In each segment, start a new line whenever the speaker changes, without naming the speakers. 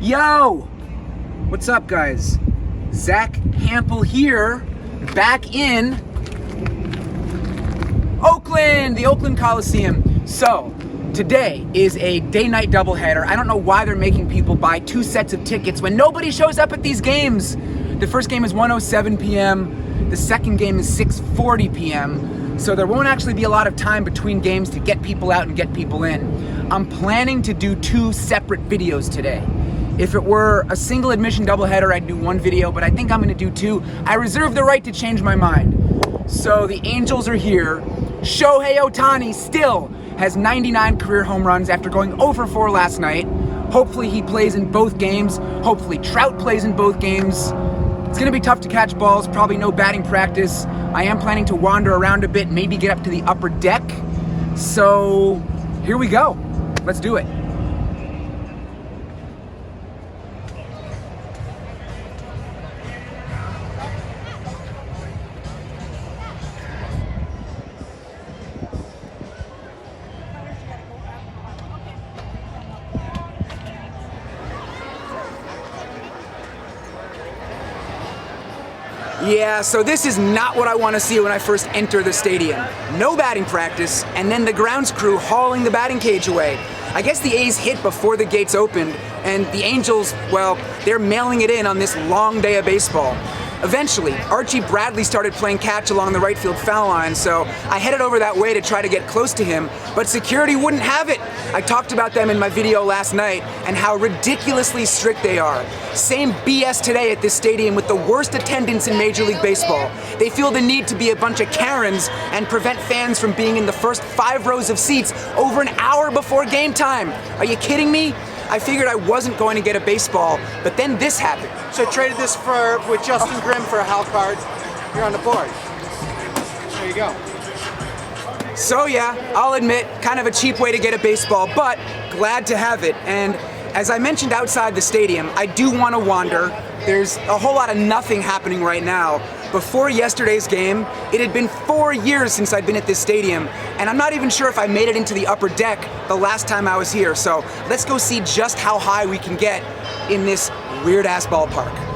Yo! What's up, guys? Zack, Hample here, back in Oakland, the Oakland Coliseum. So, today is a day-night doubleheader. I don't know why they're making people buy 2 sets of tickets when nobody shows up at these games. The first game is 1:07 p.m., the second game is 6:40 p.m., so there won't actually be a lot of time between games to get people out and get people in. I'm planning to do 2 separate videos today. If it were a single admission doubleheader, I'd do 1 video, but I think I'm gonna do 2. I reserve the right to change my mind. So the Angels are here. Shohei Ohtani still has 99 career home runs after going 0 for 4 last night. Hopefully he plays in both games. Hopefully Trout plays in both games. It's gonna be tough to catch balls, probably no batting practice. I am planning to wander around a bit, maybe get up to the upper deck. So here we go. Let's do it. Yeah, so this is not what I want to see when I first enter the stadium. No batting practice, and then the grounds crew hauling the batting cage away. I guess the A's hit before the gates opened, and the Angels, well, they're mailing it in on this long day of baseball. Eventually, Archie Bradley started playing catch along the right field foul line, so I headed over that way to try to get close to him, but security wouldn't have it. I talked about them in my video last night and how ridiculously strict they are. Same BS today at this stadium with the worst attendance in Major League Baseball. They feel the need to be a bunch of Karens and prevent fans from being in the first 5 rows of seats over an hour before game time. Are you kidding me? I figured I wasn't going to get a baseball, but then this happened.
So I traded this with Justin Grimm for a Hal card. You're on the board. There you go.
So yeah, I'll admit, kind of a cheap way to get a baseball, but glad to have it. And as I mentioned outside the stadium, I do want to wander. There's a whole lot of nothing happening right now. Before yesterday's game, it had been 4 years since I'd been at this stadium, and I'm not even sure if I made it into the upper deck the last time I was here, so let's go see just how high we can get in this weird-ass ballpark.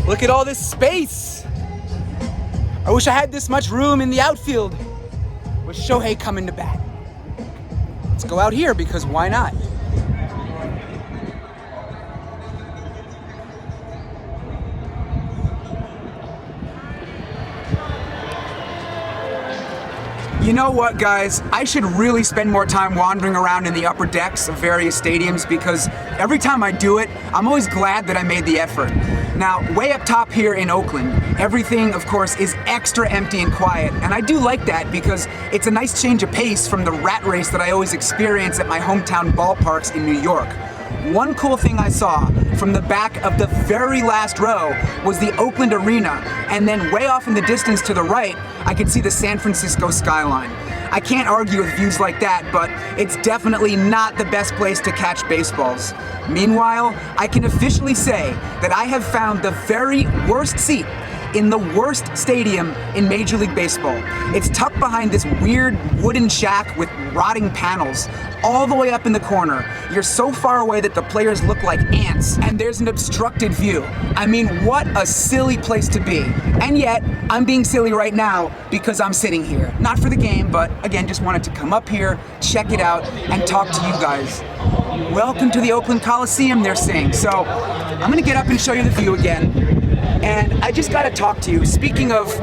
Look at all this space! I wish I had this much room in the outfield with Shohei coming to bat. Let's go out here because why not? You know what, guys? I should really spend more time wandering around in the upper decks of various stadiums because every time I do it, I'm always glad that I made the effort. Now, way up top here in Oakland, everything, of course, is extra empty and quiet, and I do like that because it's a nice change of pace from the rat race that I always experience at my hometown ballparks in New York. One cool thing I saw from the back of the very last row was the Oakland Arena, and then way off in the distance to the right, I could see the San Francisco skyline. I can't argue with views like that, but it's definitely not the best place to catch baseballs. Meanwhile, I can officially say that I have found the very worst seat in the worst stadium in Major League Baseball. It's tucked behind this weird wooden shack with rotting panels, all the way up in the corner. You're so far away that the players look like ants, and there's an obstructed view. I mean, what a silly place to be. And yet, I'm being silly right now because I'm sitting here. Not for the game, but again, just wanted to come up here, check it out, and talk to you guys. Welcome to the Oakland Coliseum, they're saying. So, I'm gonna get up and show you the view again. And I just gotta talk to you. Speaking of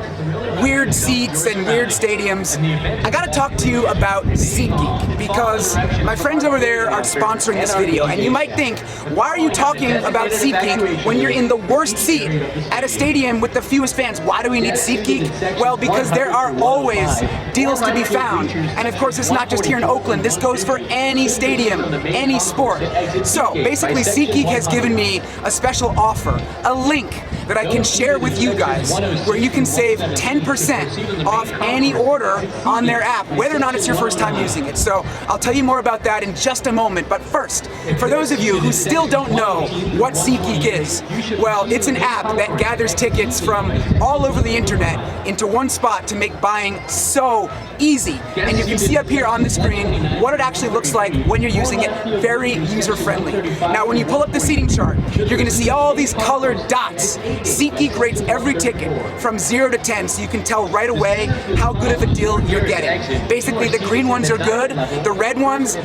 weird seats and weird stadiums, I gotta talk to you about SeatGeek, because my friends over there are sponsoring this video, and you might think, why are you talking about SeatGeek when you're in the worst seat at a stadium with the fewest fans? Why do we need SeatGeek? Well, because there are always deals to be found, and of course it's not just here in Oakland, this goes for any stadium, any sport. So basically SeatGeek has given me a special offer, a link that I can share with you guys where you can save 10% off any order on their app, whether or not it's your first time using it. So I'll tell you more about that in just a moment, but first, for those of you who still don't know what SeatGeek is, well, it's an app that gathers tickets from all over the internet into one spot to make buying so easy. And you can see up here on the screen what it actually looks like when you're using it. Very user-friendly. Now, when you pull up the seating chart, you're going to see all these colored dots. SeatGeek rates every ticket from 0 to 10, so you can tell right away how good of a deal you're getting. Basically, the green ones are good. The red ones,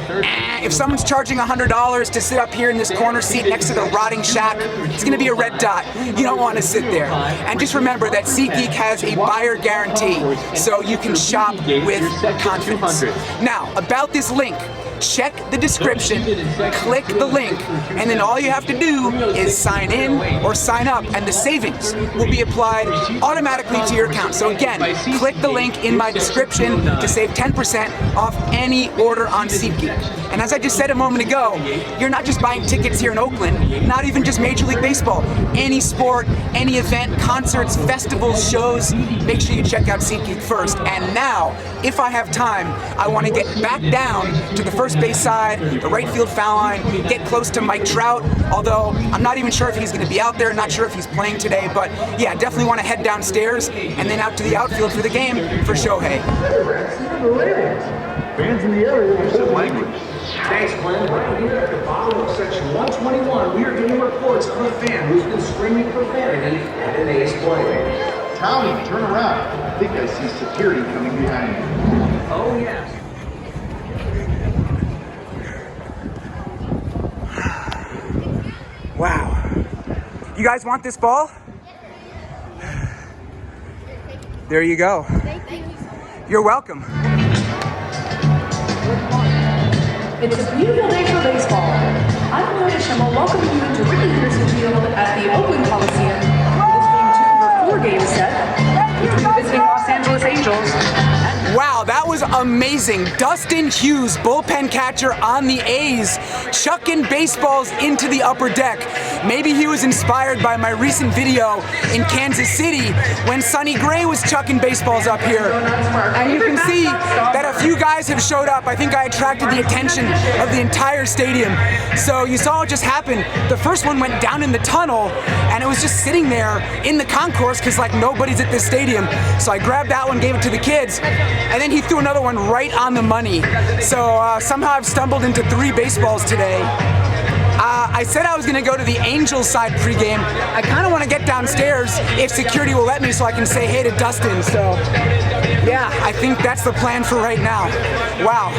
if someone's charging $100 to sit up here in this corner seat next to the rotting shack, it's going to be a red dot. You don't want to sit there. And just remember that SeatGeek has a buyer guarantee, so you can shop with confidence. Now, about this link, check the description, click the link, and then all you have to do is sign in or sign up, and the savings will be applied automatically to your account. So again, click the link in my description to save 10% off any order on SeatGeek. And as I just said a moment ago, you're not just buying tickets here in Oakland, not even just Major League Baseball. Any sport, any event, concerts, festivals, shows, make sure you check out SeatGeek first. And now, if I have time, I want to get back down to the first base side, the right field foul line, get close to Mike Trout, although I'm not even sure if he's going to be out there, not sure if he's playing today, but yeah, definitely want to head downstairs and then out to the outfield for the game for Shohei.
Fans in the area have some language. Thanks, Glenn. Right here at the bottom of section 121, we are getting reports of a fan who's been screaming profanity at an A's player.
Tommy, turn around. I think I see security coming behind you.
Oh, yes.
Wow. You guys want this ball? There you go. You're welcome.
It's a beautiful day for baseball. I'm Luis Barrera, welcoming you into Ricky Henderson Field at the Oakland Coliseum. This being 2 of our 4 game set between the visiting Los Angeles Angels.
Wow, that was amazing. Dustin Hughes, bullpen catcher on the A's, chucking baseballs into the upper deck. Maybe he was inspired by my recent video in Kansas City when Sonny Gray was chucking baseballs up here. And you can see that a few guys have showed up. I think I attracted the attention of the entire stadium. So you saw what just happened. The first one went down in the tunnel, and it was just sitting there in the concourse because like nobody's at this stadium. So I grabbed that one, gave it to the kids, and then he threw another one right on the money. So somehow I've stumbled into 3 baseballs today. I said I was going to go to the Angels side pregame. I kind of want to get downstairs if security will let me so I can say hey to Dustin. So yeah, I think that's the plan for right now. Wow.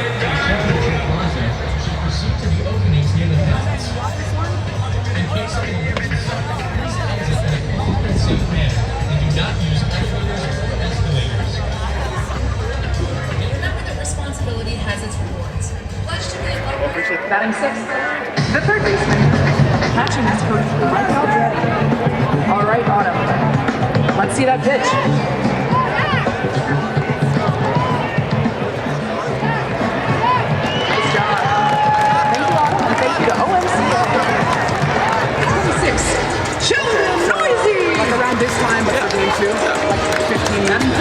Has its rewards. Batting 6th, the third baseman. Catching is for Mike Trout. All right, Autumn. Let's see that pitch. Nice job. Thank you, Autumn, and thank you to OMC. 26. Children Noisy.
Like around this time, but for game 2, like 15 minutes.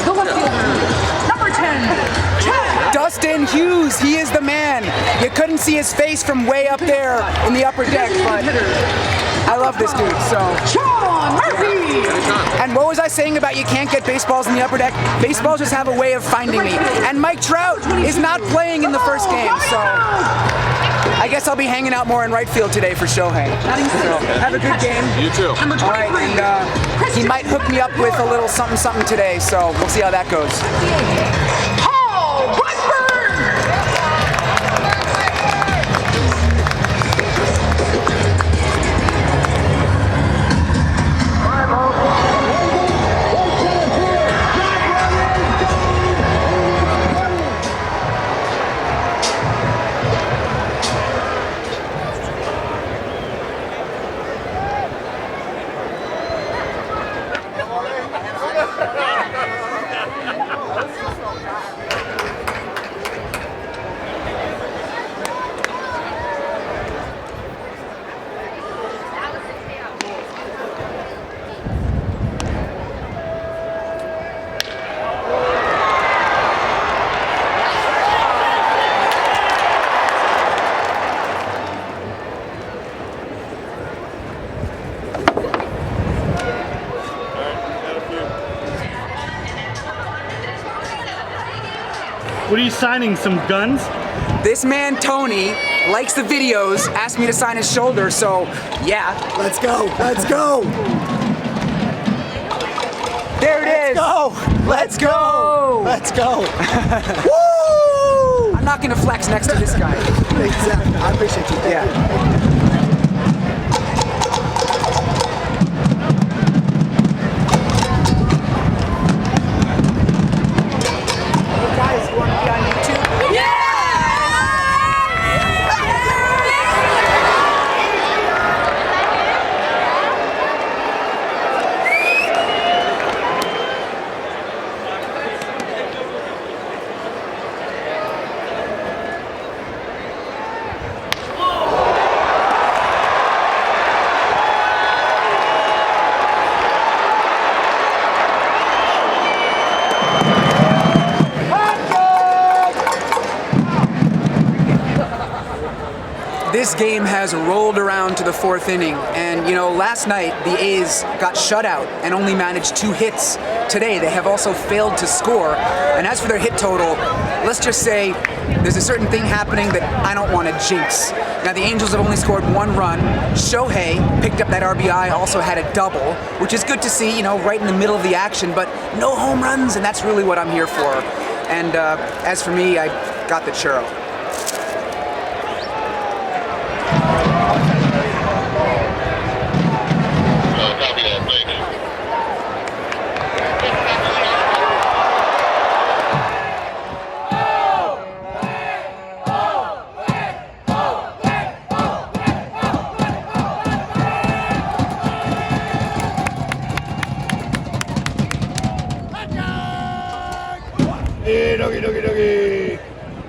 The left fielder, number 10.
Dustin Hughes, he is the man. You couldn't see his face from way up there in the upper deck, but I love this dude, so.
Sean Murphy!
And what was I saying about you can't get baseballs in the upper deck? Baseballs just have a way of finding me. And Mike Trout is not playing in the first game, so I guess I'll be hanging out more in right field today for Shohei. So, have a good game.
You too.
All right, and he might hook me up with a little something today, so we'll see how that goes.
What are you signing, some guns?
This man, Tony, likes the videos, asked me to sign his shoulder, so yeah.
Let's go. Let's go.
There it is.
Let's go. Let's go. Woo!
I'm not gonna flex next to this guy.
Exactly. I appreciate you.
Yeah. Guys, you wanna be on YouTube? Yeah! This game has rolled around to the 4th inning, and you know, last night the A's got shut out and only managed 2 hits. Today they have also failed to score, and as for their hit total, let's just say there's a certain thing happening that I don't want to jinx. Now the Angels have only scored 1 run. Shohei picked up that RBI, also had a double, which is good to see, you know, right in the middle of the action, but no home runs, and that's really what I'm here for. And as for me, I got the churro.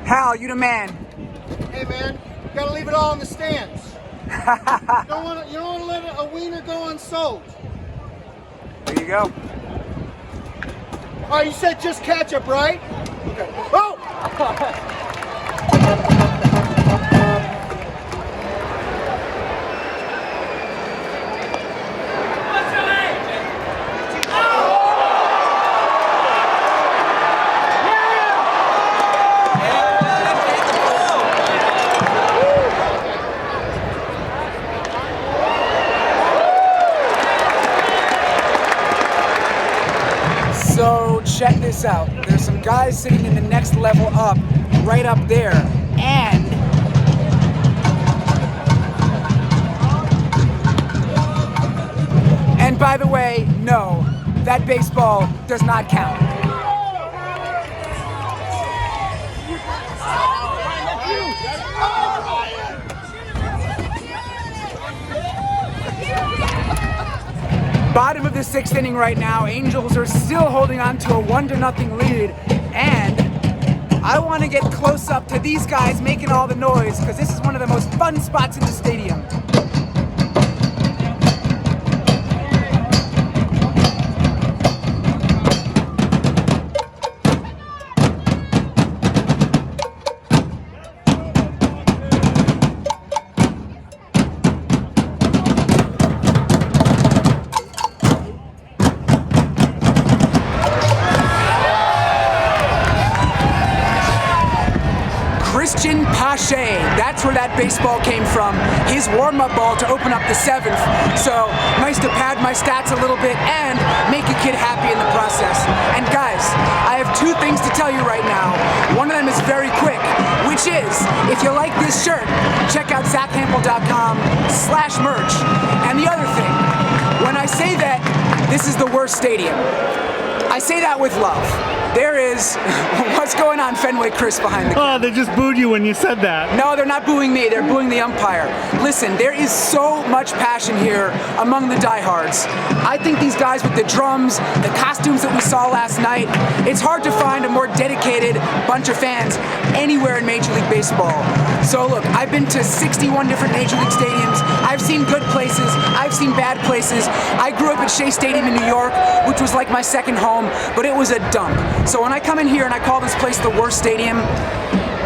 Hal, you the man.
Hey man, you gotta leave it all in the stands. You don't want to let a wiener go unsold.
There you go.
All right, you said just ketchup, right? Okay. Oh!
So check this out. There's some guys sitting in the next level up, right up there, and by the way, no, that baseball does not count. Bottom of the 6th inning right now. Angels are still holding on to a 1-0 lead, and I want to get close up to these guys making all the noise because this is one of the most fun spots in the stadium. That's where that baseball came from. His warm-up ball to open up the 7th. So nice to pad my stats a little bit and make a kid happy in the process. And guys, I have 2 things to tell you right now. One of them is very quick, which is, if you like this shirt, check out ZackHample.com/merch. And the other thing, when I say that this is the worst stadium, I say that with love. There is, what's going on, Fenway Chris behind the camera?
Oh, they just booed you when you said that.
No, they're not booing me, they're booing the umpire. Listen, there is so much passion here among the diehards. I think these guys with the drums, the costumes that we saw last night, it's hard to find a more dedicated bunch of fans anywhere in Major League Baseball. So look, I've been to 61 different Major League stadiums. I've seen good places, I've seen bad places. I grew up at Shea Stadium in New York, which was like my second home, but it was a dump. So when I come in here and I call this place the worst stadium,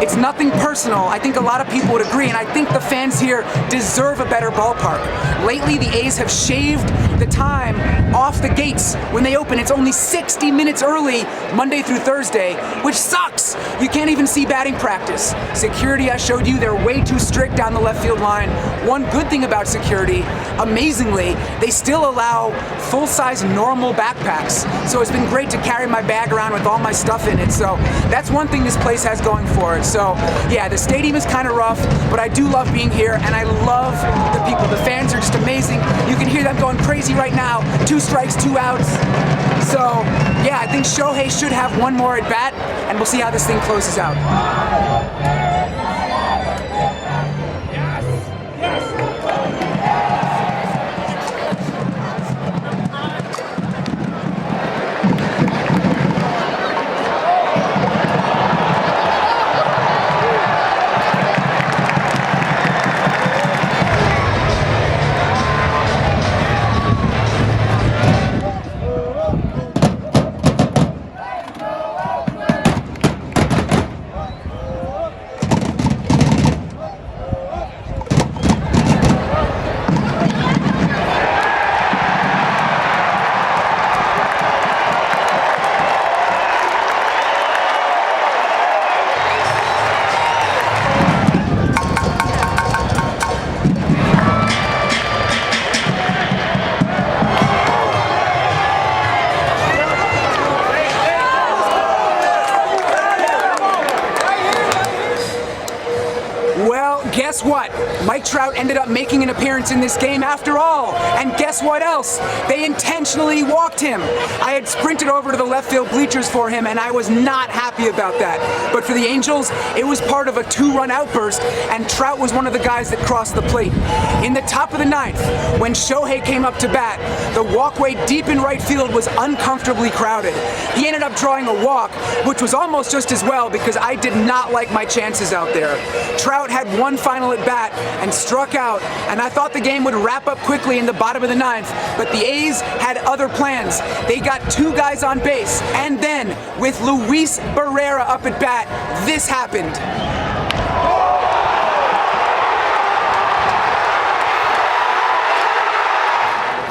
it's nothing personal. I think a lot of people would agree, and I think the fans here deserve a better ballpark. Lately, the A's have shaved the time off the gates when they open. It's only 60 minutes early, Monday through Thursday, which sucks. You can't even see batting practice. Security, I showed you, they're way too strict down the left field line. One good thing about security, amazingly, they still allow full-size normal backpacks. So it's been great to carry my bag around with all my stuff in it. So that's one thing this place has going for it. So yeah, the stadium is kind of rough, but I do love being here, and I love the people. The fans are just amazing. You can hear them going crazy right now. 2 strikes, 2 outs. So yeah, I think Shohei should have one more at bat, and we'll see how this thing closes out. Guess what? Mike Trout ended up making an appearance in this game after all. And guess what else? They intentionally walked him. I had sprinted over to the left field bleachers for him, and I was not happy about that. But for the Angels, it was part of a 2-run outburst, and Trout was one of the guys that crossed the plate. In the top of the 9th, when Shohei came up to bat, the walkway deep in right field was uncomfortably crowded. He ended up drawing a walk, which was almost just as well because I did not like my chances out there. Trout had one final at bat and struck out, and I thought the game would wrap up quickly in the bottom of the 9th, but the A's had other plans. They got 2 guys on base, and then with Luis Barrera up at bat, this happened.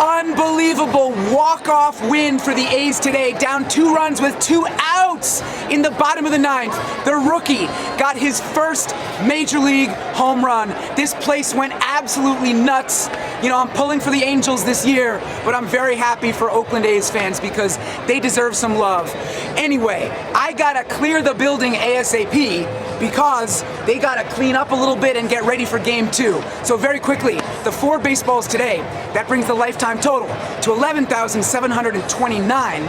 Unbelievable walk-off win for the A's today, down 2 runs with 2 outs in the bottom of the 9th. The rookie got his first Major League home run. This place went absolutely nuts. You know, I'm pulling for the Angels this year, but I'm very happy for Oakland A's fans because they deserve some love. Anyway, I gotta clear the building ASAP because they gotta clean up a little bit and get ready for game 2. So very quickly, the 4 baseballs today, that brings the lifetime total to 11,729.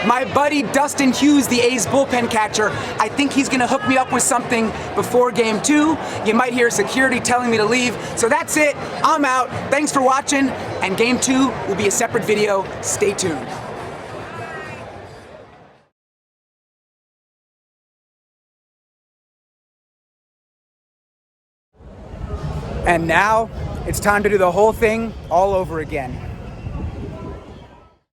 My buddy Dustin Hughes, the A's bullpen catcher, I think he's gonna hook me up with something before game 2. You might hear security telling me to leave. So that's it, I'm out. Thanks for watching, and game 2 will be a separate video. Stay tuned. And now, it's time to do the whole thing all over again.